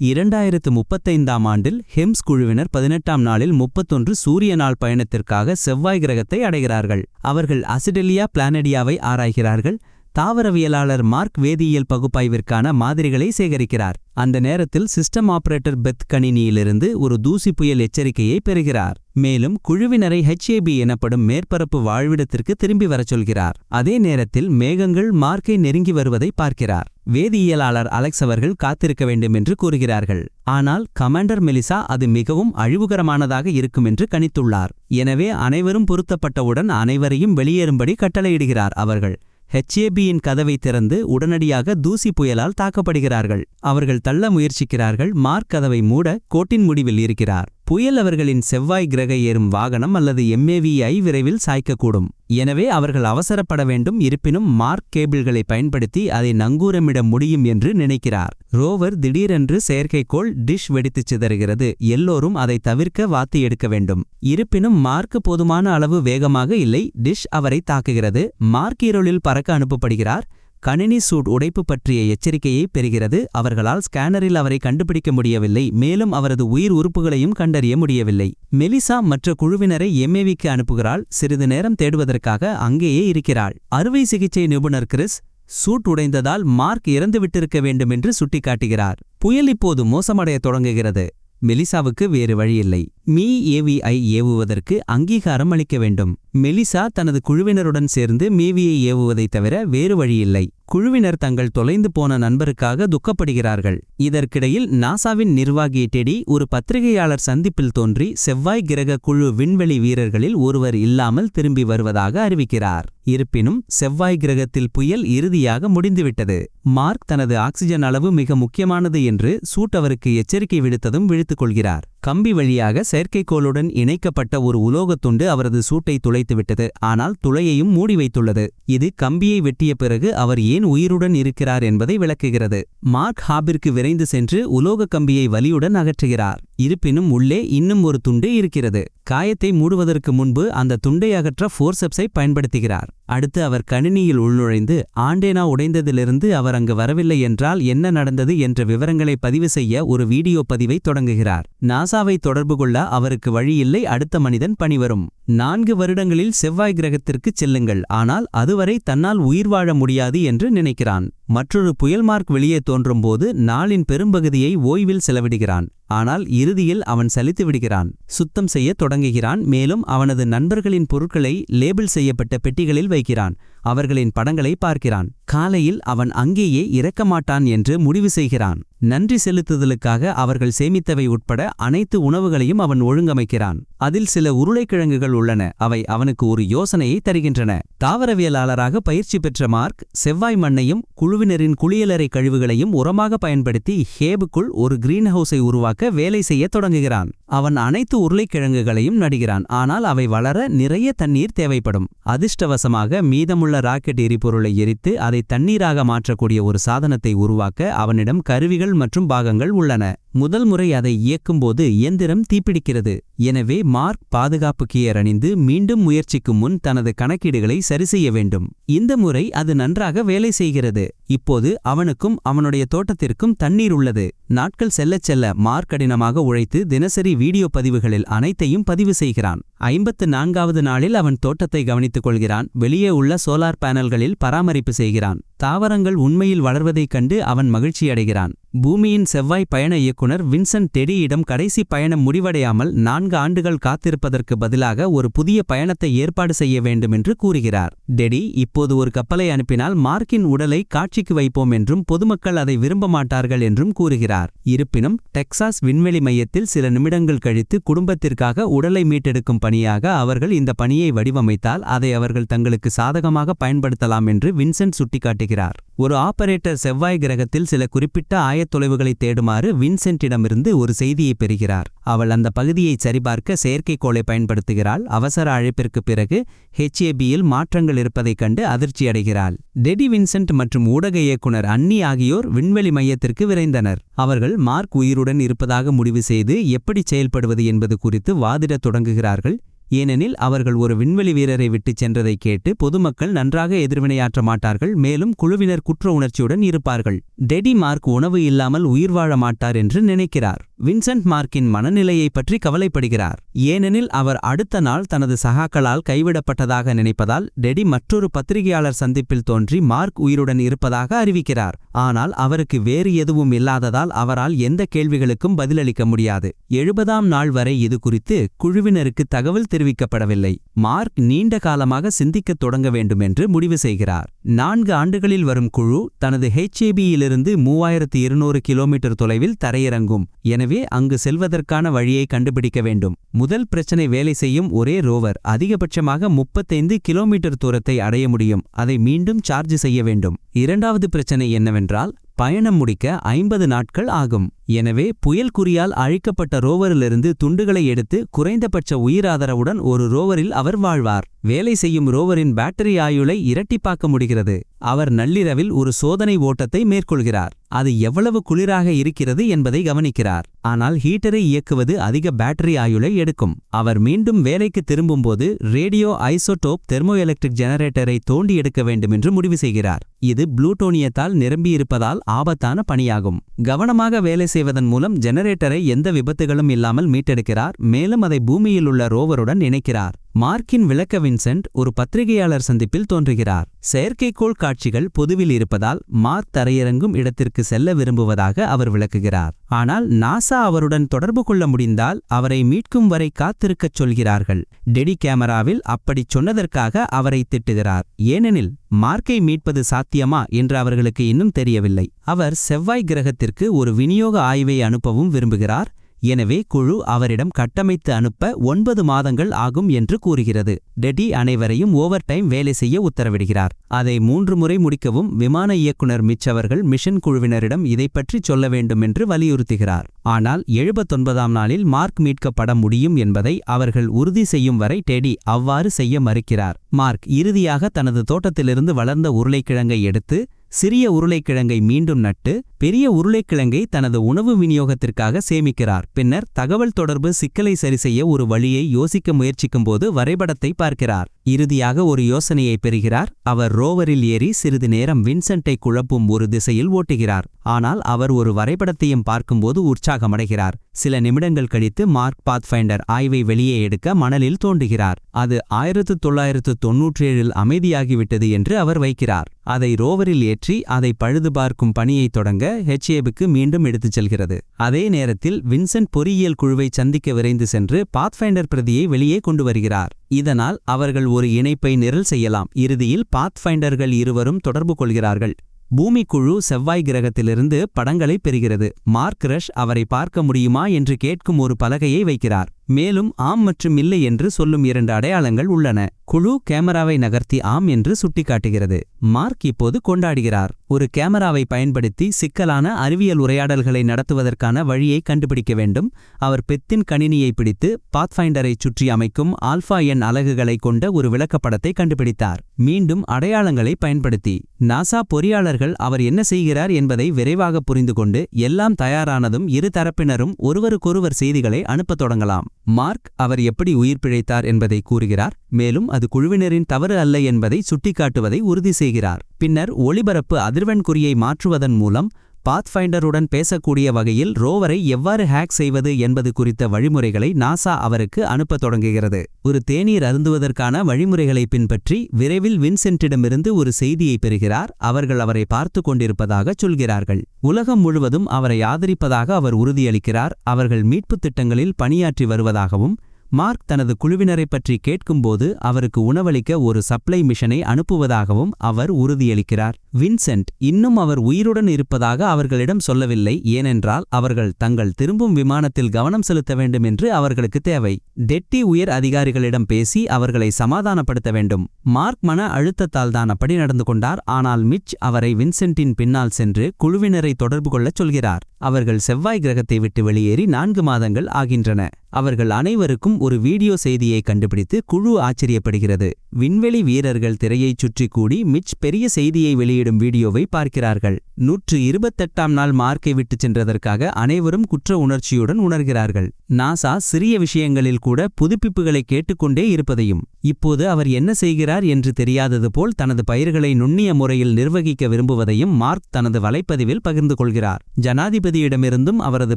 2035ஆம் ஆண்டில் ஹெம்ஸ் குழுவினர் 18ஆம் நாளில் 31 சூரிய நாள் பயணத்திற்காக செவ்வாய் கிரகத்தை அடைகிறார்கள். அவர்கள் அசிடெலியா பிளானடியாவை ஆராய்கிறார்கள். தாவரவியலாளர் மார்க் வேதியியல் பகுப்பாய்விற்கான மாதிரிகளை சேகரிக்கிறார். அந்த நேரத்தில் சிஸ்டம் ஆபரேட்டர் பெத் கணினியிலிருந்து ஒரு தூசி புயல் எச்சரிக்கையை பெறுகிறார். மேலும் குழுவினரை HAB எனப்படும் மேற்பரப்பு வாழ்விடத்திற்கு திரும்பி வரச் சொல்கிறார். அதே நேரத்தில் மேகங்கள் மார்க்கை நெருங்கி வருவதை பார்க்கிறார். வேதியியலாளர் அலெக்ஸ் அவர்கள் காத்திருக்க வேண்டும் என்று கூறுகிறார்கள். ஆனால் கமாண்டர் மெலிசா அது மிகவும் அழிவுகரமானதாக இருக்கும் என்று கணித்துள்ளார். எனவே அனைவரும் பொருத்தப்பட்டவுடன் அனைவரையும் வெளியேறும்படி கட்டளையிடுகிறார். அவர்கள் HABயின் கதவை திறந்து உடனடியாக தூசி புயலால் தாக்கப்படுகிறார்கள். அவர்கள் தள்ள முயற்சிக்கிறார்கள். மார்க் கதவை மூட கோட்டின் முடிவில் இருக்கிறார். புயல் அவர்களின் செவ்வாய் கிரக ஏறும் வாகனம் அல்லது MAVஐ விரைவில் சாய்க்கக்கூடும். எனவே அவர்கள் அவசரப்பட வேண்டும். இருப்பினும் மார்க் கேபிள்களை பயன்படுத்தி அதை நங்கூரமிட முடியும் என்று நினைக்கிறார். ரோவர் திடீரென்று செயற்கைக்கோள் டிஷ் வெடித்துச் சிதறுகிறது. எல்லோரும் அதை தவிர்க்க வாத்து எடுக்க வேண்டும். இருப்பினும் மார்க் போதுமான அளவு வேகமாக இல்லை. டிஷ் அவரை தாக்குகிறது. மார்க் இருளில் பறக்க அனுப்பப்படுகிறார். கணினி சூட் உடைப்பு பற்றிய எச்சரிக்கையை பெறுகிறது. அவர்களால் ஸ்கேனரில் அவரை கண்டுபிடிக்க முடியவில்லை. மேலும் அவரது உயிர் உறுப்புகளையும் கண்டறிய முடியவில்லை. மெலிசா மற்ற குழுவினரை MAVக்கு அனுப்புகிறாள். சிறிது நேரம் தேடுவதற்காக அங்கேயே இருக்கிறாள். அறுவை சிகிச்சை நிபுணர் கிறிஸ் சூட் உடைந்ததால் மார்க் இறந்துவிட்டிருக்க வேண்டும் என்று சுட்டிக்காட்டுகிறார். புயல் இப்போது மோசமடைய தொடங்குகிறது. மெலிசாவுக்கு வேறு வழியில்லை. MAVஐ ஏவுவதற்கு அங்கீகாரம் அளிக்க வேண்டும். மெலிசா தனது குழுவினருடன் சேர்ந்து MAVஐ ஏவுவதைத் தவிர வேறு வழியில்லை. குழுவினர் தங்கள் தொலைந்து போன நண்பருக்காக துக்கப்படுகிறார்கள். இதற்கிடையில் நாசாவின் நிர்வாகி டெடி ஒரு பத்திரிகையாளர் சந்திப்பில் தோன்றி செவ்வாய் கிரக குழு விண்வெளி வீரர்களில் ஒருவர் இல்லாமல் திரும்பி வருவதாக அறிவிக்கிறார். இருப்பினும் செவ்வாய் கிரகத்தில் புயல் இறுதியாக முடிந்துவிட்டது. மார்க் தனது ஆக்சிஜன் அளவு மிக முக்கியமானது என்று சூட் அவருக்கு எச்சரிக்கை விடுத்ததும் விழித்துக் கொள்கிறார். கம்பி வழியாக செயற்கைக்கோளுடன் இணைக்கப்பட்ட ஒரு உலோகத் துண்டு அவரது சூட்டை துளைத்துவிட்டது. ஆனால் துளையையும் மூடி வைத்துள்ளது. இது கம்பியை வெட்டிய பிறகு அவர் ஏன் உயிருடன் இருக்கிறார் என்பதை விளக்குகிறது. மார்க் ஹாபிற்கு விரைந்து சென்று உலோக கம்பியை வலியுடன் அகற்றுகிறார். இருப்பினும் உள்ளே இன்னும் ஒரு துண்டு இருக்கிறது. காயத்தை மூடுவதற்கு முன்பு அந்த துண்டை அகற்ற ஃபோர்செப்ஸை பயன்படுத்துகிறார். அடுத்து அவர் கணினியில் உள்நுழைந்து ஆண்டேனா உடைந்ததிலிருந்து அவர் அங்கு வரவில்லை என்றால் என்ன நடந்தது என்ற விவரங்களை பதிவு செய்ய ஒரு வீடியோ பதிவை தொடங்குகிறார். நாசாவை தொடர்பு கொள்ள அவருக்கு வழியில்லை. அடுத்த மனிதன் பணிவரும். 4 வருடங்களில் செவ்வாய் கிரகத்திற்கு செல்லுங்கள். ஆனால் அதுவரை தன்னால் உயிர் வாழ முடியாது என்று நினைக்கிறான். மற்றொரு புயல் மார்க் வெளியே தோன்றும்போது நாளின் பெரும்பகுதியை ஓய்வில் செலவிடுகிறான். ஆனால் இறுதியில் அவன் சலித்து விடுகிறான். சுத்தம் செய்ய தொடங்குகிறான். மேலும் அவனது நண்பர்களின் பொருட்களை லேபிள் செய்யப்பட்ட பெட்டிகளில் வைக்கிறான். அவர்களின் படங்களை பார்க்கிறான். காலையில் அவன் அங்கேயே இறக்க மாட்டான் என்று முடிவு செய்கிறான். நன்றி செலுத்துதலுக்காக அவர்கள் சேமித்தவை உட்பட அனைத்து உணவுகளையும் அவன் ஒழுங்கமைக்கிறான். அதில் சில உருளைக்கிழங்குகள் உள்ளன. அவை அவனுக்கு ஒரு யோசனையை தருகின்றன. தாவரவியலாளராக பயிற்சி பெற்ற மார்க் செவ்வாய் மண்ணையும் குழுவினரின் குளியலறை கழிவுகளையும் உரமாக பயன்படுத்தி ஹேபுக்குள் ஒரு கிரீன்ஹவுஸை உருவாக்க வேலை செய்ய தொடங்குகிறான். அவன் அனைத்து உருளைக்கிழங்குகளையும் நடுகிறான். ஆனால் அவை வளர நிறைய தண்ணீர் தேவைப்படும். அதிர்ஷ்டவசமாக மீதமுள்ள ராக்கெட் எரிபொருளை எரித்து அதை தண்ணீராக மாற்றக்கூடிய ஒரு சாதனத்தை உருவாக்க அவனிடம் கருவிகள் மற்றும் பாகங்கள் உள்ளன. முதல் முறை அதை இயக்கும்போது இயந்திரம் தீப்பிடிக்கிறது. எனவே மார்க் பாதுகாப்பு கியர் அணிந்து மீண்டும் முயற்சிக்கும் முன் தனது கணக்கீடுகளை சரிசெய்ய வேண்டும். இந்த முறை அது நன்றாக வேலை செய்கிறது. இப்போது அவனுக்கும் அவனுடைய தோட்டத்திற்கும் தண்ணீர் உள்ளது. நாட்கள் செல்லச் செல்ல மார்க் கடினமாக உழைத்து தினசரி வீடியோ பதிவுகளில் அனைத்தையும் பதிவு செய்கிறான். 54வது நாளில் அவன் தோட்டத்தை கவனித்துக் கொள்கிறான். வெளியே உள்ள சோலார் பேனல்களில் பராமரிப்பு செய்கிறான். தாவரங்கள் உண்மையில் வளர்வதைக் கண்டு அவன் மகிழ்ச்சியடைகிறான். பூமியின் செவ்வாய் பயண இயக்குனர் வின்சென்ட் டெடியிடம் கடைசி பயணம் முடிவடையாமல் 4 ஆண்டுகள் காத்திருப்பதற்கு பதிலாக ஒரு புதிய பயணத்தை ஏற்பாடு செய்ய வேண்டும் என்று கூறுகிறார். டெடி இப்போது ஒரு கப்பலை அனுப்பினால் மார்க்கின் உடலை காட்சிக்கு வைப்போம் என்றும் பொதுமக்கள் அதை விரும்ப மாட்டார்கள் என்றும் கூறுகிறார். இருப்பினும் டெக்சாஸ் விண்வெளி மையத்தில் சில நிமிடங்கள் கழித்து குடும்பத்திற்காக உடலை மீட்டெடுக்கும் பணியாக அவர்கள் இந்த பணியை வடிவமைத்தால் அதை அவர்கள் தங்களுக்கு சாதகமாக பயன்படுத்தலாம் என்று வின்சென்ட் சுட்டிக்காட்டுகிறார். ஒரு ஆபரேட்டர் செவ்வாய் கிரகத்தில் சில குறிப்பிட்ட ஆயத்தொலைவுகளை தேடுமாறு வின்சென்ட்டிடமிருந்து ஒரு செய்தியை பெறுகிறார். அவள் அந்த பகுதியை சரிபார்க்க செயற்கைக்கோளை பயன்படுத்துகிறாள். அவசர அழைப்பிற்கு பிறகு HABயில் மாற்றங்கள் இருப்பதைக் கண்டு அதிர்ச்சியடைகிறாள். டெடி, வின்சென்ட் மற்றும் ஊடக இயக்குனர் அன்னி ஆகியோர் விண்வெளி மையத்திற்கு விரைந்தனர். அவர்கள் மார்க் உயிருடன் இருப்பதாக முடிவு செய்து எப்படி செயல்படுவது என்பது குறித்து வாதிடத் தொடங்குகிறார்கள். ஏனெனில் அவர்கள் ஒரு விண்வெளி வீரரை விட்டுச் சென்றதை கேட்டு பொதுமக்கள் நன்றாக எதிர்வினையாற்ற மாட்டார்கள், மேலும் குழுவினர் குற்ற உணர்ச்சியுடன் இருப்பார்கள். டெடி மார்க் உணவு இல்லாமல் உயிர் வாழ மாட்டார் என்று நினைக்கிறார். வின்சென்ட் மார்க்கின் மனநிலையை பற்றி கவலைப்படுகிறார். ஏனெனில் அவர் அடுத்த நாள் தனது சகாக்களால் கைவிடப்பட்டதாக நினைப்பதால் டெடி மற்றொரு பத்திரிகையாளர் சந்திப்பில் தோன்றி மார்க் உயிருடன் இருப்பதாக அறிவிக்கிறார். ஆனால் அவருக்கு வேறு எதுவும் இல்லாததால் அவரால் எந்த கேள்விகளுக்கும் பதிலளிக்க முடியாது. 70ஆம் நாள் வரை இது குறித்து குழுவினருக்கு தகவல் தெரிவிக்கப்படவில்லை. மார்க் நீண்ட காலமாக சிந்திக்கத் தொடங்க வேண்டும் என்று முடிவு செய்கிறார். 4 ஆண்டுகளில் வரும் குழு தனது HABயிலிருந்து 3200 கிலோமீட்டர் தொலைவில் தரையிறங்கும். எனவே அங்கு செல்வதற்கான வழியை கண்டுபிடிக்க வேண்டும். முதல் பிரச்சனை, வேலை செய்யும் ஒரே ரோவர் அதிகபட்சமாக 35 கிலோமீட்டர் தூரத்தை அடைய முடியும். அதை மீண்டும் சார்ஜ் செய்ய வேண்டும். இரண்டாவது பிரச்சனை என்னவென்றால் பயணம் முடிக்க 50 நாட்கள் ஆகும். எனவே புயல் குறியால் அழிக்கப்பட்ட ரோவரிலிருந்து துண்டுகளை எடுத்து குறைந்தபட்ச உயிராதரவுடன் ஒரு ரோவரில் அவர் வாழ்வார். வேலை செய்யும் ரோவரின் பேட்டரி ஆயுளை இரட்டிப்பாக்க முடிகிறது. அவர் நள்ளிரவில் ஒரு சோதனை ஓட்டத்தை மேற்கொள்கிறார். அது எவ்வளவு குளிராக இருக்கிறது என்பதை கவனிக்கிறார். ஆனால் ஹீட்டரை இயக்குவது அதிக பேட்டரி ஆயுளை எடுக்கும். அவர் மீண்டும் வேலைக்கு திரும்பும்போது ரேடியோ ஐசோடோப் தெர்மோஎலக்ட்ரிக் ஜெனரேட்டரை தோண்டி எடுக்க வேண்டும் என்று முடிவு செய்கிறார். இது புளூட்டோனியத்தால் நிரம்பியிருப்பதால் ஆபத்தான பணியாகும். கவனமாக வேலை செய்வதன் மூலம் ஜெனரேட்டரை எந்த விபத்துகளும் இல்லாமல் மீட்டெடுக்கிறார். மேலும் அதை பூமியில் உள்ள ரோவருடன் இணைக்கிறார். மார்க்கின் விளக்க வின்சென்ட் ஒரு பத்திரிகையாளர் சந்திப்பில் தோன்றுகிறார். செயற்கைக்கோள் காட்சிகள் பொதுவில் இருப்பதால் மார்க் தரையிறங்கும் இடத்திற்கு செல்ல விரும்புவதாக அவர் விளக்குகிறார். ஆனால் நாசா அவருடன் தொடர்பு கொள்ள முடிந்தால் அவரை மீட்கும் வரை காத்திருக்கச் சொல்கிறார்கள். டெடி கேமராவில் அப்படிச் சொன்னதற்காக அவரை திட்டுகிறார். ஏனெனில் மார்க்கை மீட்பது சாத்தியமா என்று அவர்களுக்கு இன்னும் தெரியவில்லை. அவர் செவ்வாய் கிரகத்திற்கு ஒரு விநியோக ஆய்வை அனுப்பவும் விரும்புகிறார். எனவே குழு அவரிடம் கட்டமைத்து அனுப்ப 9 மாதங்கள் ஆகும் என்று கூறுகிறது. டெடி அனைவரையும் ஓவர் டைம் வேலை செய்ய உத்தரவிடுகிறார். அதை 3 முறை முடிக்கவும் விமான இயக்குனர் மிட்ச் அவர்கள் மிஷன் குழுவினரிடம் இதைப்பற்றி சொல்ல வேண்டும் என்று வலியுறுத்துகிறார். ஆனால் 79ஆம் நாளில் மார்க் மீட்கப்பட முடியும் என்பதை அவர்கள் உறுதி செய்யும் வரை டெடி அவ்வாறு செய்ய மறுக்கிறார். மார்க் இறுதியாக தனது தோட்டத்திலிருந்து வளர்ந்த உருளைக்கிழங்கை எடுத்து சிறிய உருளைக்கிழங்கை மீண்டும் நட்டு பெரிய உருளைக்கிழங்கை தனது உணவு விநியோகத்திற்காக சேமிக்கிறார். பின்னர் தகவல் தொடர்பு சிக்கலை சரிசெய்ய ஒரு வழியை யோசிக்க முயற்சிக்கும்போது வரைபடத்தை பார்க்கிறார். இறுதியாக ஒரு யோசனையை பெறுகிறார். அவர் ரோவரில் ஏறி சிறிது நேரம் வின்சென்ட்டை குழப்பும் ஒரு திசையில் ஓட்டுகிறார். ஆனால் அவர் ஒரு வரைபடத்தையும் பார்க்கும்போது உற்சாகமடைகிறார். சில நிமிடங்கள் கழித்து மார்க் பாத்ஃபைண்டர் ஆய்வை வெளியே எடுக்க மணலில் தோண்டுகிறார். அது 1997இல் அமைதியாகிவிட்டது என்று அவர் வைக்கிறார். அதை ரோவரில் ஏற்றி அதை பழுது பார்க்கும் பணியை தொடங்க HABக்கு மீண்டும் எடுத்துச் செல்கிறது. அதே நேரத்தில் வின்சென்ட் பொறியியல் குழுவை சந்திக்க விரைந்து சென்று பாத்ஃபைண்டர் பிரதியை வெளியே கொண்டு வருகிறார். இதனால் அவர்கள் ஒரு இணைப்பை நிரல் செய்யலாம். இறுதியில் பாத்ஃபைண்டர்கள் இருவரும் தொடர்பு கொள்கிறார்கள். பூமிக்குழு செவ்வாய் கிரகத்திலிருந்து படங்களை பெறுகிறது. மார்க் ரஷ் அவரை பார்க்க முடியுமா என்று கேட்கும் ஒரு பலகையை வைக்கிறார். மேலும் ஆம் மற்றும் இல்லை என்று சொல்லும் 2 அடையாளங்கள் உள்ளன. குழு கேமராவை நகர்த்தி ஆம் என்று சுட்டிக்காட்டுகிறது. மார்க் இப்போது கொண்டாடுகிறார். ஒரு கேமராவை பயன்படுத்தி சிக்கலான அறிவியல் உரையாடல்களை நடத்துவதற்கான வழியை கண்டுபிடிக்க வேண்டும். அவர் பெத்தின் கணினியை பிடித்து பாத்ஃபைண்டரை சுற்றி அமைக்கும் ஆல்பா எண் அலகுகளை கொண்ட ஒரு விளக்கப்படத்தை கண்டுபிடித்தார். மீண்டும் அடையாளங்களை பயன்படுத்தி நாசா பொறியாளர்கள் அவர் என்ன செய்கிறார் என்பதை விரைவாக புரிந்து கொண்டு எல்லாம் தயாரானதும் இரு தரப்பினரும் ஒருவருக்கொருவர் செய்திகளை அனுப்பத் தொடங்கலாம். மார்க் அவர் எப்படி உயிர் பிழைத்தார் என்பதை கூறுகிறார். மேலும் அது குழுவினரின் தவறு அல்ல என்பதை சுட்டிக்காட்டுவதை உறுதி செய்கிறார். பின்னர் ஒளிபரப்பு அதிர்வெண் குறியை மாற்றுவதன் மூலம் பாத்ஃபைண்டருடன் பேசக்கூடிய வகையில் ரோவரை எவ்வாறு ஹேக் செய்வது என்பது குறித்த வழிமுறைகளை நாசா அவருக்கு அனுப்பத் தொடங்குகிறது. ஒரு தேநீர் அருந்துவதற்கான வழிமுறைகளை பின்பற்றி விரைவில் வின்சென்ட்டிடமிருந்து ஒரு செய்தியை பெறுகிறார். அவர்கள் அவரை பார்த்து கொண்டிருப்பதாகச் சொல்கிறார்கள். உலகம் முழுவதும் அவரை ஆதரிப்பதாக அவர் உறுதியளிக்கிறார். அவர்கள் மீட்புத் திட்டங்களில் பணியாற்றி வருவதாகவும் மார்க் தனது குழுவினரை பற்றி கேட்கும்போது அவருக்கு உணவளிக்க ஒரு சப்ளை மிஷனை அனுப்புவதாகவும் அவர் உறுதியளிக்கிறார். வின்சென்ட் இன்னும் அவர் உயிருடன் இருப்பதாக அவர்களிடம் சொல்லவில்லை. ஏனென்றால் அவர்கள் தங்கள் திரும்பும் விமானத்தில் கவனம் செலுத்த வேண்டும் என்று அவர்களுக்கு தேவை. டெட்டி உயர் அதிகாரிகளிடம் பேசி அவர்களை சமாதானப்படுத்த வேண்டும். மார்க் மன அழுத்தத்தால் தான் அப்படி நடந்து கொண்டார். ஆனால் மிட்ச் அவரை வின்சென்ட்டின் பின்னால் சென்று குழுவினரை தொடர்பு கொள்ளச் சொல்கிறார். அவர்கள் செவ்வாய் கிரகத்தை விட்டு வெளியேறி 4 மாதங்கள் ஆகின்றன. அவர்கள் அனைவருக்கும் ஒரு வீடியோ செய்தியை கண்டுபிடித்து குழு ஆச்சரியப்படுகிறது. விண்வெளி வீரர்கள் திரையைச் சுற்றி கூடி மிட்ச் பெரிய செய்தியை வெளியிடும் வீடியோவை பார்க்கிறார்கள். 128ஆம் நாள் மார்க்கை விட்டுச் சென்றதற்காக அனைவரும் குற்ற உணர்ச்சியுடன் உணர்கிறார்கள். நாசா சிறிய விஷயங்களில் கூட புதுப்பிப்புகளை கேட்டுக்கொண்டே இருப்பதையும். இப்போது அவர் என்ன செய்கிறார் என்று தெரியாதது போல் தனது பயிர்களை நுண்ணிய முறையில் நிர்வகிக்க விரும்புவதையும் மார்க் தனது வலைப்பதிவில் பகிர்ந்து கொள்கிறார். ஜனாதிபதியிடமிருந்தும் அவரது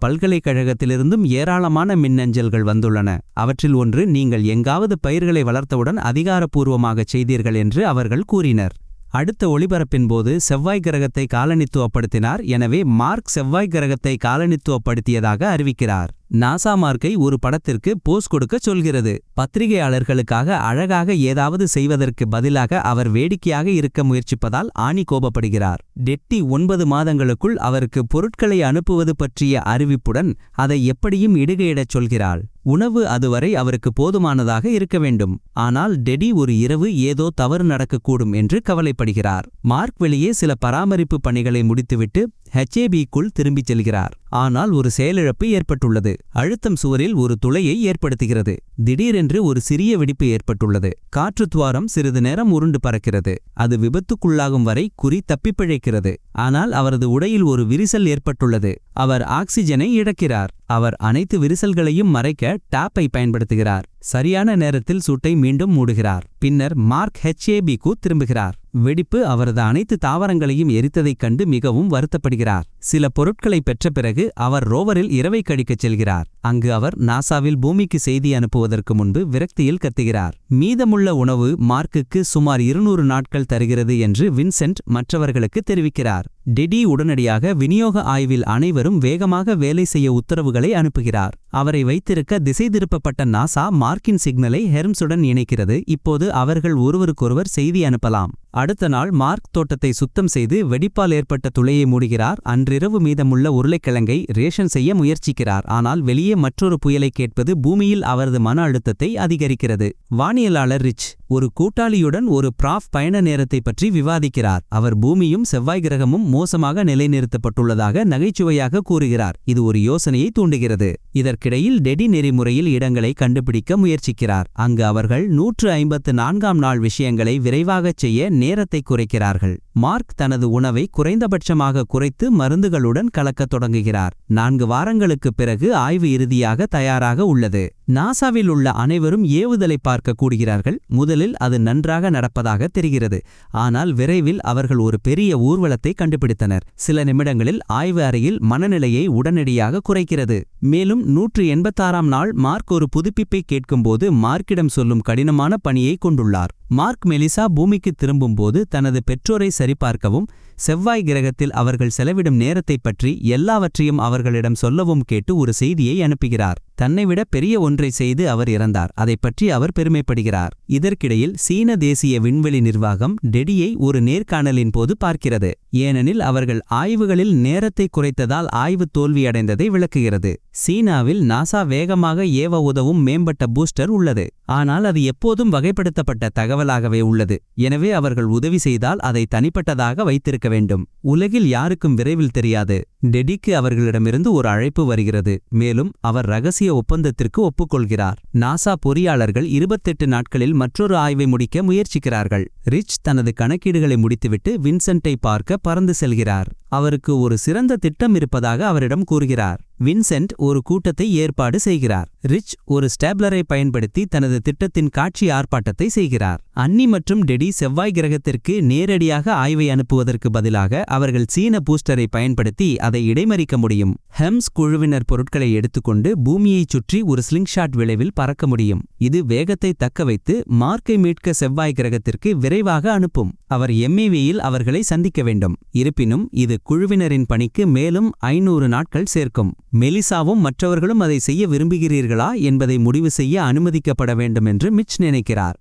பல்கலைக்கழகத்திலிருந்தும் ஏராளமான மின்னஞ்சல்கள் வந்துள்ளன. அவற்றில் ஒன்று, நீங்கள் எங்காவது பயிர்களை வளர்த்தவுடன் அதிகாரப்பூர்வமாகச் செய்தீர்கள் என்று அவர்கள் கூறினர். அடுத்த ஒளிபரப்பின் போது செவ்வாய் கிரகத்தை காலனித்துவப்படுத்தினார். எனவே மார்க் செவ்வாய் கிரகத்தை காலனித்துவப்படுத்தியதாக அறிவிக்கிறார். நாசா மார்க்கை ஒரு படத்திற்கு போஸ் கொடுக்க சொல்கிறது. பத்திரிகையாளர்களுக்காக அழகாக ஏதாவது செய்வதற்கு பதிலாக அவர் வேடிக்கையாக இருக்க முயற்சிப்பதால் ஆனி கோபப்படுகிறார். டெட்டி 9 மாதங்களுக்குள் அவருக்கு பொருட்களை அனுப்புவது பற்றிய அறிவிப்புடன் அதை எப்படியும் இடுகையிடச் சொல்கிறாள். உணவு அதுவரை அவருக்கு போதுமானதாக இருக்க வேண்டும். ஆனால் டெடி ஒரு இரவு ஏதோ தவறு நடக்கக்கூடும் என்று கவலைப்படுகிறார். மார்க் வெளியே சில பராமரிப்பு பணிகளை முடித்துவிட்டு HABக்குள் திரும்பிச் செல்கிறார். ஆனால் ஒரு செயலிழப்பு ஏற்பட்டுள்ளது. அழுத்தம் சுவரில் ஒரு துளையை ஏற்படுத்துகிறது. திடீரென்று ஒரு சிறிய வெடிப்பு ஏற்பட்டுள்ளது. காற்று துவாரம் சிறிது நேரம் உருண்டு பறக்கிறது. அது விபத்துக்குள்ளாகும் வரை குறி தப்பிப்பிழைக்கிறது. ஆனால் அவரது உடையில் ஒரு விரிசல் ஏற்பட்டுள்ளது. அவர் ஆக்சிஜனை இழக்கிறார். அவர் அனைத்து விரிசல்களையும் மறைக்க டாப்பை பயன்படுத்துகிறார். சரியான நேரத்தில் சூட்டை மீண்டும் மூடுகிறார். பின்னர் மார்க் HABக்கு திரும்புகிறார். வெடிப்பு அவரது அனைத்து தாவரங்களையும் எரித்ததைக் கண்டு மிகவும் வருத்தப்படுகிறார். சில பொருட்களை பெற்ற பிறகு அவர் ரோவரில் இரவை கழிக்கச் செல்கிறார். அங்கு அவர் நாசாவில் பூமிக்கு செய்தி அனுப்புவதற்கு முன்பு விரக்தியில் கத்துகிறார். மீதமுள்ள உணவு மார்க்குக்கு சுமார் 200 நாட்கள் தருகிறது என்று வின்சென்ட் மற்றவர்களுக்கு தெரிவிக்கிறார். டெடி உடனடியாக விநியோக ஆய்வில் அனைவரும் வேகமாக வேலை செய்ய உத்தரவுகளை அனுப்புகிறார். அவரை வைத்திருக்க திசை திருப்பப்பட்ட நாசா மார்க்கின் சிக்னலை ஹெர்ம்ஸுடன் இணைக்கிறது. இப்போது அவர்கள் ஒருவருக்கொருவர் செய்தி அனுப்பலாம். அடுத்த நாள் மார்க் தோட்டத்தை சுத்தம் செய்து வெடிப்பால் ஏற்பட்ட துளையை மூடுகிறார். அன்றிரவு மீதமுள்ள உருளைக்கிழங்கை ரேஷன் செய்ய முயற்சிக்கிறார். ஆனால் வெளியே மற்றொரு புயலை கேட்பது பூமியில் அவரது மன அழுத்தத்தை அதிகரிக்கிறது. வானியலாளர் ரிச் ஒரு கூட்டாளியுடன் ஒரு ப்ராஃப் பயண நேரத்தை பற்றி விவாதிக்கிறார். அவர் பூமியும் செவ்வாய் கிரகமும் மோசமாக நிலைநிறுத்தப்பட்டுள்ளதாக நகைச்சுவையாக கூறுகிறார். இது ஒரு யோசனையை தூண்டுகிறது. இதற்கிடையில் டெடி நெறிமுறையில் இடங்களை கண்டுபிடிக்க முயற்சிக்கிறார். அங்கு அவர்கள் 154ஆம் நாள் விஷயங்களை விரைவாகச் செய்ய நேரத்தை குறைக்கிறார்கள். மார்க் தனது உணவை குறைந்தபட்சமாக குறைத்து மருந்துகளுடன் கலக்கத் தொடங்குகிறார். 4 வாரங்களுக்குப் பிறகு ஆய்வு இறுதியாக தயாராக உள்ளது. நாசாவில் உள்ள அனைவரும் ஏவுதலை பார்க்க கூடுகிறார்கள். முதலில் அது நன்றாக நடப்பதாக தெரிகிறது. ஆனால் விரைவில் அவர்கள் ஒரு பெரிய ஊர்வலத்தை கண்டுபிடித்தனர். சில நிமிடங்களில் ஆய்வு அறையில் மனநிலையை உடனடியாக குறைக்கிறது. மேலும் 186ஆம் நாள் மார்க் ஒரு புதுப்பிப்பை கேட்கும்போது மார்க்கிடம் சொல்லும் கடினமான பணியை கொண்டுள்ளார். மார்க் மெலிசா பூமிக்கு திரும்பும்போது தனது பெற்றோரை சரிபார்க்கவும் செவ்வாய் கிரகத்தில் அவர்கள் செலவிடும் நேரத்தைப் பற்றி எல்லாவற்றையும் அவர்களிடம் சொல்லவும் கேட்டு ஒரு செய்தியை அனுப்புகிறார். தன்னைவிட பெரிய ஒன்றை செய்து அவர் இறந்தார். அதைப் பற்றி அவர் பெருமைப்படுகிறார். இதற்கிடையில் சீன தேசிய விண்வெளி நிர்வாகம் டெடியை ஒரு நேர்காணலின் போது பார்க்கிறது. ஏனெனில் அவர்கள் ஆய்வுகளில் நேரத்தை குறைத்ததால் ஆய்வு தோல்வியடைந்ததை விளக்குகிறது. சீனாவில் நாசா வேகமாக ஏவ உதவும் மேம்பட்ட பூஸ்டர் உள்ளது. ஆனால் அது எப்போதும் வகைப்படுத்தப்பட்ட தகவலாகவே உள்ளது. எனவே அவர்கள் உதவி செய்தால் அதை தனிப்பட்டதாக வைத்திருக்க வேண்டும். உலகில் யாருக்கும் விரைவில் தெரியாது. டெடிக்கு அவர்களிடமிருந்து ஒரு அழைப்பு வருகிறது. மேலும் அவர் ரகசிய ஒப்பந்தத்திற்கு ஒப்புக்கொள்கிறார். நாசா பொறியாளர்கள் 28 நாட்களில் மற்றொரு ஆய்வை முடிக்க முயற்சிக்கிறார்கள். ரிச் தனது கணக்கீடுகளை முடித்துவிட்டு வின்சென்ட்டை பார்க்க பறந்து செல்கிறார். அவருக்கு ஒரு சிறந்த திட்டம் இருப்பதாக அவரிடம் கூறுகிறார். வின்சென்ட் ஒரு கூட்டத்தை ஏற்பாடு செய்கிறார். ரிச் ஒரு ஸ்டேப்லரை பயன்படுத்தி தனது திட்டத்தின் காட்சி ஆர்ப்பாட்டத்தை செய்கிறார். அன்னி மற்றும் டெடி செவ்வாய் கிரகத்திற்கு நேரடியாக ஆய்வை அனுப்புவதற்கு பதிலாக அவர்கள் சீன பூஸ்டரை பயன்படுத்தி அதை இடைமறிக்க முடியும். ஹெம்ஸ் குழுவினர் பொருட்களை எடுத்துக்கொண்டு பூமியைச் சுற்றி ஒரு ஸ்லிங்ஷாட் விளைவில் பறக்க முடியும். இது வேகத்தை தக்கவைத்து மார்க்கை மீட்க செவ்வாய் கிரகத்திற்கு விரைவாக அனுப்பும். அவர் MAVயில் அவர்களை சந்திக்க வேண்டும். இருப்பினும் இது குழுவினரின் பணிக்கு மேலும் 500 நாட்கள் சேர்க்கும். மெலிசாவும் மற்றவர்களும் அதை செய்ய விரும்புகிறீர்களா என்பதை முடிவு செய்ய அனுமதிக்கப்பட வேண்டும் என்று மிச் நினைக்கிறார்.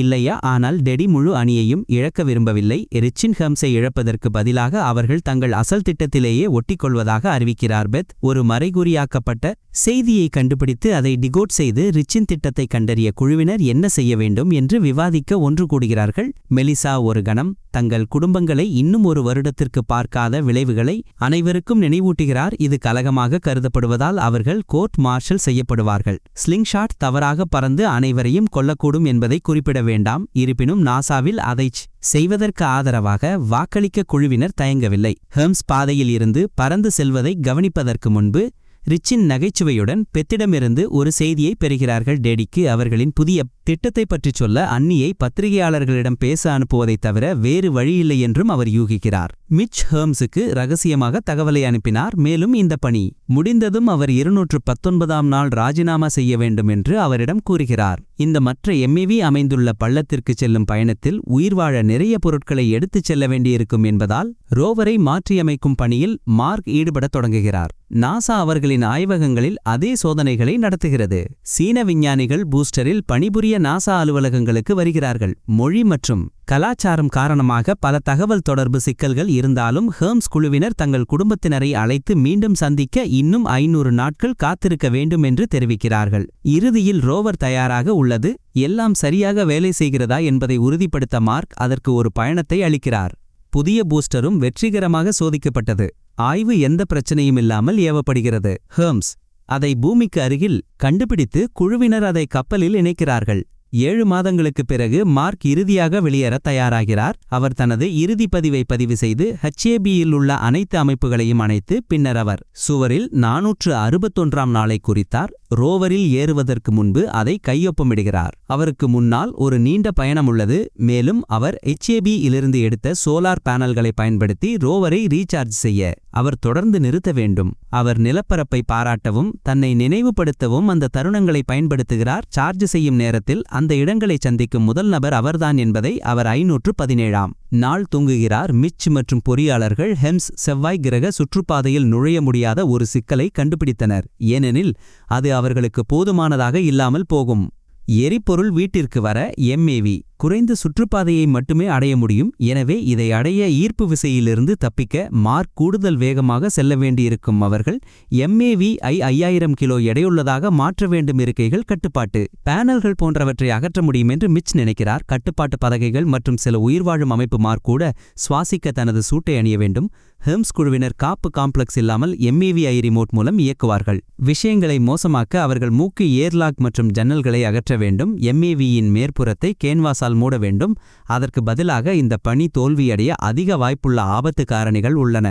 இல்லையா ஆனால் டெடி முழு அணியையும் இழக்க விரும்பவில்லை. ரிச்சின் ஹெம்ஸை இழப்பதற்கு பதிலாக அவர்கள் தங்கள் அசல் திட்டத்திலேயே ஒட்டிக்கொள்வதாக அறிவிக்கிறார். பெத் ஒரு மறைகுறியாக்கப்பட்ட செய்தியை கண்டுபிடித்து அதை டிகோட் செய்து ரிச்சின் திட்டத்தை கண்டறிய குழுவினர் என்ன செய்ய வேண்டும் என்று விவாதிக்க ஒன்று கூடுகிறார்கள். மெலிசா ஒரு கணம் தங்கள் குடும்பங்களை இன்னும் ஒரு வருடத்திற்கு பார்க்காத விளைவுகளை அனைவருக்கும் நினைவூட்டுகிறார். இது கலகமாக கருதப்படுவதால் அவர்கள் கோர்ட் மார்ஷல் செய்யப்படுவார்கள். ஸ்லிங்ஷாட் தவறாக பறந்து அனைவரையும் கொல்லக்கூடும் என்பதை குறிப்பிட வேண்டாம். இருப்பினும் நாசாவில் அதைச் செய்வதற்கு ஆதரவாக வாக்களிக்க குழுவினர் தயங்கவில்லை. ஹெர்ம்ஸ் பாதையில் இருந்து பறந்து செல்வதை கவனிப்பதற்கு முன்பு ரிச்சின் நகைச்சுவையுடன் பெத்திடமிருந்து ஒரு செய்தியை பெறுகிறார்கள். டேடிக்கு அவர்களின் புதிய திட்டத்தை பற்றி சொல்ல அன்னியை பத்திரிகையாளர்களிடம் பேச அனுப்புவதைத் தவிர வேறு வழியில்லை என்றும் அவர் யூகிக்கிறார். மிட்ச் ஹேம்ஸுக்கு ரகசியமாக தகவலை அனுப்பினார். மேலும் இந்த பணி முடிந்ததும் அவர் 219ஆம் நாள் ராஜினாமா செய்ய வேண்டும் என்று அவரிடம் கூறுகிறார். இந்த மற்ற எம்ஏவி அமைந்துள்ள பள்ளத்திற்கு செல்லும் பயணத்தில் உயிர் வாழ நிறைய பொருட்களை எடுத்துச் செல்ல வேண்டியிருக்கும் என்பதால் ரோவரை மாற்றியமைக்கும் பணியில் மார்க் ஈடுபடத் தொடங்குகிறார். நாசா அவர்களின் ஆய்வகங்களில் அதே சோதனைகளை நடத்துகிறது. சீன விஞ்ஞானிகள் பூஸ்டரில் பணிபுரிய நாசா அலுவலகங்களுக்கு வருகிறார்கள். மொழி மற்றும் கலாச்சாரம் காரணமாக பல தகவல் தொடர்பு சிக்கல்கள் இருந்தாலும் ஹேம்ஸ் குழுவினர் தங்கள் குடும்பத்தினரை அழைத்து மீண்டும் சந்திக்க இன்னும் 500 நாட்கள் காத்திருக்க வேண்டும் என்று தெரிவிக்கிறார்கள். இறுதியில் ரோவர் தயாராக உள்ளது. எல்லாம் சரியாக வேலை செய்கிறதா என்பதை உறுதிப்படுத்த மார்க் அதற்கு ஒரு பயணத்தை அளிக்கிறார். புதிய பூஸ்டரும் வெற்றிகரமாக சோதிக்கப்பட்டது. ஆய்வு எந்த பிரச்சனையும் இல்லாமல் ஏவப்படுகிறது. ஹேம்ஸ் அதை பூமிக்கு அருகில் கண்டுபிடித்து குழுவினர் அதை கப்பலில் இணைக்கிறார்கள். 7 மாதங்களுக்குப் பிறகு மார்க் இறுதியாக வெளியேற தயாராகிறார். அவர் தனது இறுதி பதிவை பதிவு செய்து HABயில் உள்ள அனைத்து அமைப்புகளையும் அணைத்து பின்னர் அவர் சுவரில் 461ஆம் நாளை குறித்தார். ரோவரில் ஏறுவதற்கு முன்பு அதை கையொப்பமிடுகிறார். அவருக்கு முன்னால் ஒரு நீண்ட பயணம் உள்ளது. மேலும் அவர் HABயிலிருந்து எடுத்த சோலார் பேனல்களை பயன்படுத்தி ரோவரை ரீசார்ஜ் செய்ய அவர் தொடர்ந்து நிறுத்த வேண்டும். அவர் நிலப்பரப்பை பாராட்டவும் தன்னை நினைவுபடுத்தவும் அந்த தருணங்களை பயன்படுத்துகிறார். சார்ஜ் செய்யும் நேரத்தில் அந்த இடங்களை சந்திக்கும் முதல் நபர் அவர்தான் என்பதை அவர் 517ஆம் நாள் தூங்குகிறார். மிட்ச் மற்றும் பொறியாளர்கள் ஹெம்ஸ் செவ்வாய் கிரக சுற்றுப்பாதையில் நுழைய முடியாத ஒரு சிக்கலை கண்டுபிடித்தனர். ஏனெனில் அது அவர்களுக்கு போதுமானதாக இல்லாமல் போகும். எரிபொருள் வீட்டிற்கு வர எம்ஏவி குறைந்த சுற்றுப்பாதையை மட்டுமே அடைய முடியும். எனவே இதை அடைய ஈர்ப்பு விசையிலிருந்து தப்பிக்க மார்க் கூடுதல் வேகமாக செல்ல வேண்டியிருக்கும். அவர்கள் எம்ஏவி 5000 கிலோ எடையுள்ளதாக மாற்ற வேண்டும். இருக்கைகள் கட்டுப்பாட்டு பேனல்கள் போன்றவற்றை அகற்ற முடியும் என்று மிட்ச் நினைக்கிறார். கட்டுப்பாட்டு பதகைகள் மற்றும் சில உயிர்வாழும் அமைப்பு மார்க் கூட சுவாசிக்க தனது சூட்டை அணிய வேண்டும். ஹெம்ஸ் குழுவினர் காப்பு காம்ப்ளெக்ஸ் இல்லாமல் எம்ஏவிஐ ரிமோட் மூலம் இயக்குவார்கள். விஷயங்களை மோசமாக்க அவர்கள் மூக்கு ஏர்லாக் மற்றும் ஜன்னல்களை அகற்ற வேண்டும். எம்ஏவியின் மேற்புறத்தை கேன்வாஸால் மூட வேண்டும். அதற்கு பதிலாக இந்த பணி தோல்வியடைய அதிக வாய்ப்புள்ள ஆபத்து காரணிகள் உள்ளன.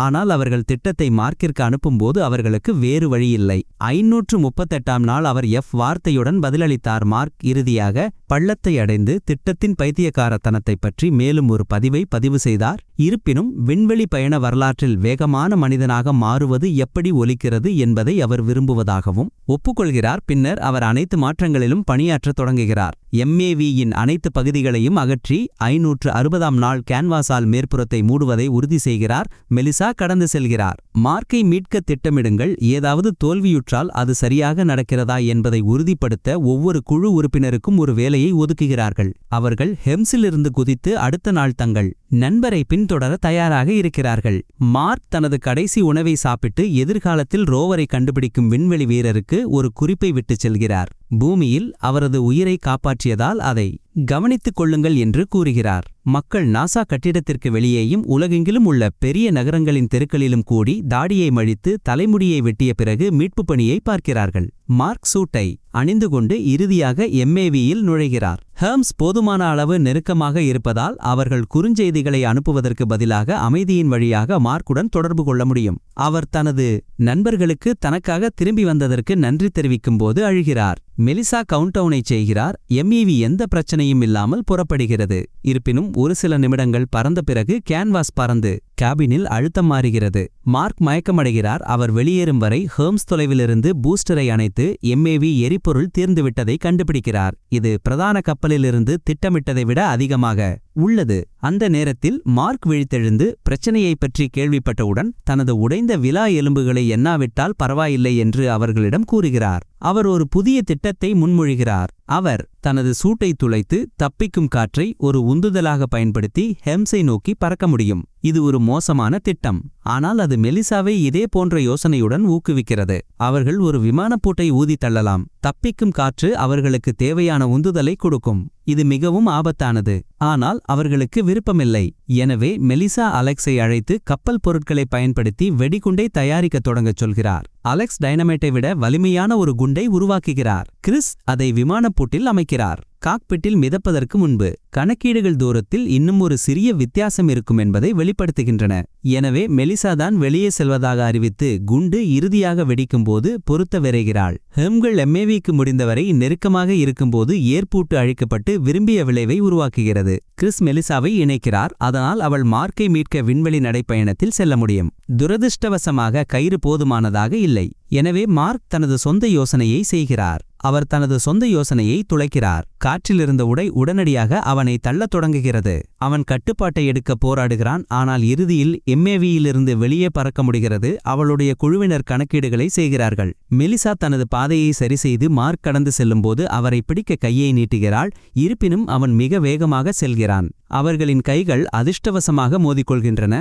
ஆனால் அவர்கள் திட்டத்தை மார்க்கிற்கு அனுப்பும்போது அவர்களுக்கு வேறு வழியில்லை. 538ஆம் நாள் அவர் வார்த்தையுடன் பதிலளித்தார். மார்க் இறுதியாக பள்ளத்தை அடைந்து திட்டத்தின் பைத்தியக்காரத்தனத்தை பற்றி மேலும் ஒரு பதிவை பதிவு செய்தார். இருப்பினும் விண்வெளி பயண வரலாற்றில் வேகமான மனிதனாக மாறுவது எப்படி ஒலிக்கிறது என்பதை அவர் விரும்புவதாகவும் ஒப்புக்கொள்கிறார். பின்னர் அவர் அனைத்து மாற்றங்களிலும் பணியாற்றத் தொடங்குகிறார். எம்ஏவியின் அனைத்து பகுதிகளையும் அகற்றி 560ஆம் நாள் கேன்வாஸால் மேற்புறத்தை மூடுவதை உறுதி செய்கிறார். மெலிசா கடந்து செல்கிறார். மார்க்கை மீட்க திட்டமிடுங்கள். ஏதாவது தோல்வியுற்றால் அது சரியாக நடக்கிறதா என்பதை உறுதிப்படுத்த ஒவ்வொரு குழு உறுப்பினருக்கும் ஒரு வேலையை ஒதுக்குகிறார்கள். அவர்கள் ஹெம்ஸிலிருந்து குதித்து அடுத்த நாள் தங்கள் நண்பரை பின்தொடர தயாராக இருக்கிறார்கள். மார்க் தனது கடைசி உணவை சாப்பிட்டு எதிர்காலத்தில் ரோவரை கண்டுபிடிக்கும் விண்வெளி வீரருக்கு ஒரு குறிப்பை விட்டுச் செல்கிறார். பூமியில் அவரது உயிரை காப்பாற்றியதால் அதை கவனித்துக் கொள்ளுங்கள் என்று கூறுகிறார். மக்கள் நாசா கட்டிடத்திற்கு வெளியேயும் உலகெங்கிலும் உள்ள பெரிய நகரங்களின் தெருக்களிலும் கூடி தாடியை மழித்து தலைமுடியை வெட்டிய பிறகு மீட்புப் பணியை பார்க்கிறார்கள். மார்க் சூட்டை அணிந்து கொண்டு இறுதியாக எம்ஏவியில் நுழைகிறார். ஹேம்ஸ் போதுமான அளவு நெருக்கமாக இருப்பதால் அவர்கள் குறுஞ்செய்திகளை அனுப்புவதற்கு பதிலாக அமைதியின் வழியாக மார்க்குடன் தொடர்பு கொள்ள முடியும். அவர் தனது நண்பர்களுக்கு தனக்காக திரும்பி வந்ததற்கு நன்றி தெரிவிக்கும் போது அழுகிறார். மெலிசா கவுண்டவுனை செய்கிறார். எம்ஏவி எந்த பிரச்சனையும் இல்லாமல் புறப்படுகிறது. இருப்பினும் ஒரு சில நிமிடங்கள் பறந்த பிறகு கேன்வாஸ் பறந்து கேபினில் அழுத்தம் மாறுகிறது. மார்க் மயக்கமடைகிறார். அவர் வெளியேறும் வரை ஹேம்ஸ் தொலைவிலிருந்து பூஸ்டரை அணைத்து எம்ஏவி எரிபொருள் தீர்ந்துவிட்டதை கண்டுபிடிக்கிறார். இது பிரதான கப்பலிலிருந்து திட்டமிட்டதை விட அதிகமாக உள்ளது. அந்த நேரத்தில் மார்க் விழித்தெழுந்து பிரச்சனையை பற்றி கேள்விப்பட்டவுடன் தனது உடைந்த விலா எலும்புகளை எண்ணாவிட்டால் பரவாயில்லை என்று அவர்களிடம் கூறுகிறார். அவர் ஒரு புதிய திட்டத்தை முன்மொழிகிறார். அவர் தனது சூட்டை துளைத்து தப்பிக்கும் காற்றை ஒரு உந்துதலாக பயன்படுத்தி ஹெம்ஸை நோக்கி பறக்க முடியும். இது ஒரு மோசமான திட்டம். ஆனால் அது மெலிசாவை இதே போன்ற யோசனையுடன் ஊக்குவிக்கிறது. அவர்கள் ஒரு விமானப்பூட்டை ஊதி தள்ளலாம். தப்பிக்கும் காற்று அவர்களுக்கு தேவையான உந்துதலை கொடுக்கும். இது மிகவும் ஆபத்தானது. ஆனால் அவர்களுக்கு விருப்பமில்லை. எனவே மெலிசா அலெக்ஸை அழைத்து கப்பல் பொருட்களை பயன்படுத்தி வெடிகுண்டை தயாரிக்கத் தொடங்கச் சொல்கிறார். அலெக்ஸ் டைனமைட்டை விட வலிமையான ஒரு குண்டை உருவாக்குகிறார். கிறிஸ் அதை விமானப்பூட்டில் அமைக்கிறார். காக்பிட்டில் மிதப்பதற்கு முன்பு கணக்கீடுகள் தூரத்தில் இன்னும் ஒரு சிறிய வித்தியாசம் இருக்கும் என்பதை வெளிப்படுத்துகின்றன. எனவே மெலிசா தான் வெளியே செல்வதாக அறிவித்து குண்டு இறுதியாக வெடிக்கும்போது பொருத்த விரைகிறாள். ஹெம்கள் எம்ஏவிக்கு முடிந்தவரை நெருக்கமாக இருக்கும்போது ஏற்பூட்டு அழிக்கப்பட்டு விரும்பிய விளைவை உருவாக்குகிறது. கிறிஸ் மெலிசாவை இணைக்கிறார், அதனால் அவள் மார்க்கை மீட்க விண்வெளி நடைப்பயணத்தில் செல்ல முடியும். துரதிர்ஷ்டவசமாக கயிறு போதுமானதாக இல்லை. எனவே மார்க் தனது சொந்த யோசனையை செய்கிறார். அவர் தனது சொந்த யோசனையை துளைக்கிறார். காற்றிலிருந்த உடை உடனடியாக அவனை தள்ளத் தொடங்குகிறது. அவன் கட்டுப்பாட்டை எடுக்க போராடுகிறான், ஆனால் இறுதியில் எம்ஏவியிலிருந்து வெளியே பறக்க முடிகிறது. அவளுடைய குழுவினர் கணக்கீடுகளை செய்கிறார்கள். மெலிசா தனது பாதையை சரிசெய்து மார்க் கடந்து செல்லும்போது அவரை பிடிக்க கையை நீட்டுகிறாள். இருப்பினும் அவன் மிக வேகமாக செல்கிறான். அவர்களின் கைகள் அதிர்ஷ்டவசமாக மோதிக்கொள்கின்றன.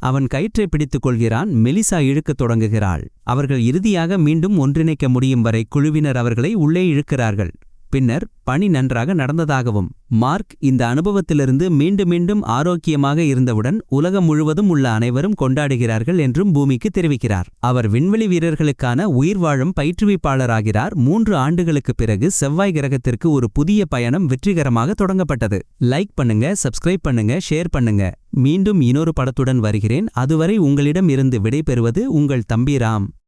அவன் கயிற்றை பிடித்துக் கொள்கிறான். மெலிசா இழுக்கத் தொடங்குகிறாள். அவர்கள் இறுதியாக மீண்டும் ஒன்றிணைக்க முடியும் வரை குழுவினர் அவர்களை உள்ளே இழுக்கிறார்கள். பின்னர் பணி நன்றாக நடந்ததாகவும் மார்க் இந்த அனுபவத்திலிருந்து மீண்டும் மீண்டும் ஆரோக்கியமாக இருந்தவுடன் உலகம் முழுவதும் உள்ள அனைவரும் கொண்டாடுகிறார்கள் என்றும் பூமிக்கு தெரிவிக்கிறார். அவர் விண்வெளி வீரர்களுக்கான உயிர் வாழும் பயிற்றுவிப்பாளராகிறார். 3 ஆண்டுகளுக்குப் பிறகு செவ்வாய் கிரகத்திற்கு ஒரு புதிய பயணம் வெற்றிகரமாக தொடங்கப்பட்டது. லைக் பண்ணுங்க, சப்ஸ்கிரைப் பண்ணுங்க, ஷேர் பண்ணுங்க. மீண்டும் இன்னொரு படத்துடன் வருகிறேன். அதுவரை உங்களிடம் இருந்து விடைபெறுவது உங்கள் தம்பி ராம்.